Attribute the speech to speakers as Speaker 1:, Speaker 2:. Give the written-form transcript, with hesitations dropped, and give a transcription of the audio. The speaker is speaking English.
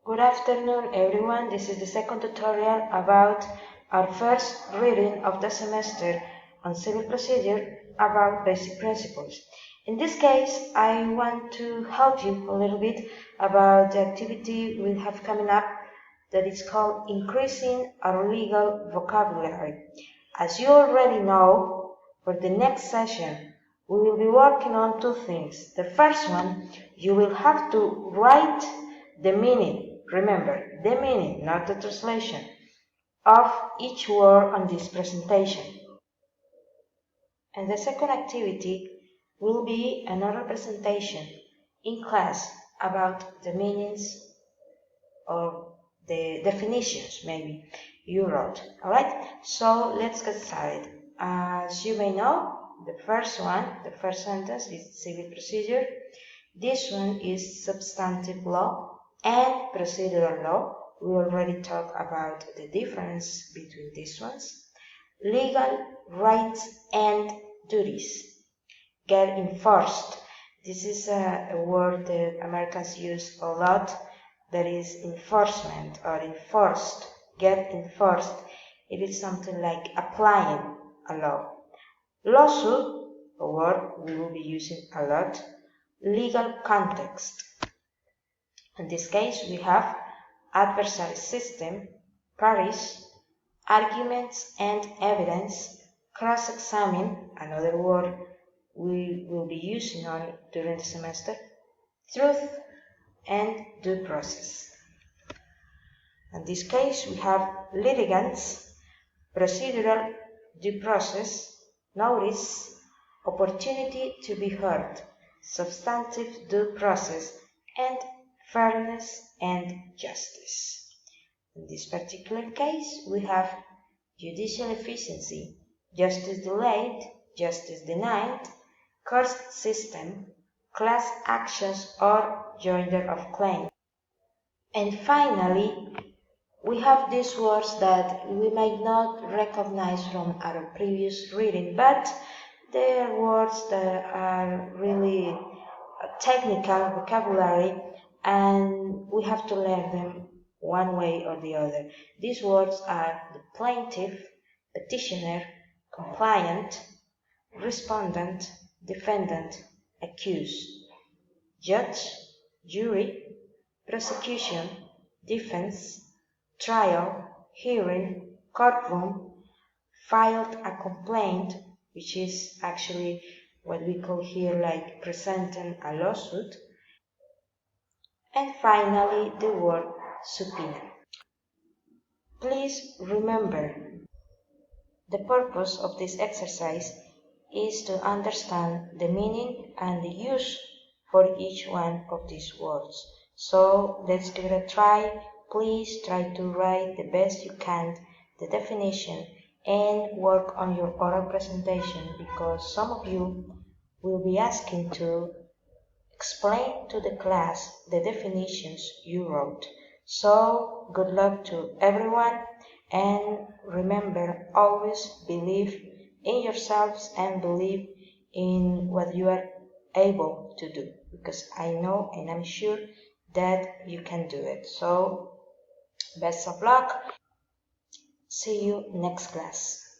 Speaker 1: Good afternoon, everyone. This is the second tutorial about our first reading of the semester on civil procedure about basic principles. In this case, I want to help you a little bit about the activity we have coming up that is called increasing our legal vocabulary. As you already know, for the next session, we will be working on two things. The first one, you will have to write the meaning. Remember, the meaning, not the translation, of each word on this presentation. And the second activity will be another presentation in class about the meanings or the definitions, maybe, you wrote. Alright, so let's get started. As you may know, the first sentence is civil procedure. This one is substantive law and procedural law. We already talked about the difference between these ones. Legal rights and duties get enforced. This is a word that Americans use a lot, that is enforcement or enforced, get enforced. It is something like applying a law. Lawsuit, a word we will be using a lot. Legal context. In this case, we have adversary system, parties, arguments and evidence, cross-examine, another word we will be using on during the semester, truth, and due process. In this case, we have litigants, procedural, due process, notice, opportunity to be heard, substantive due process, and fairness and justice. In this particular case, we have judicial efficiency, justice delayed, justice denied, court system, class actions or joinder of claim. And finally, we have these words that we might not recognize from our previous reading, but they are words that are really technical vocabulary, and we have to learn them one way or the other. These words are the plaintiff, petitioner, complainant, respondent, defendant, accused, judge, jury, prosecution, defense, trial, hearing, courtroom, filed a complaint, which is actually what we call here like presenting a lawsuit, and finally the word subpoena. Please remember, the purpose of this exercise is to understand the meaning and the use for each one of these words. So let's give it a try. Please try to write the best you can the definition and work on your oral presentation, because some of you will be asking to explain to the class the definitions you wrote. So good luck to everyone, and remember, always believe in yourselves and believe in what you are able to do, because I know and I'm sure that you can do it. So best of luck. See you next class.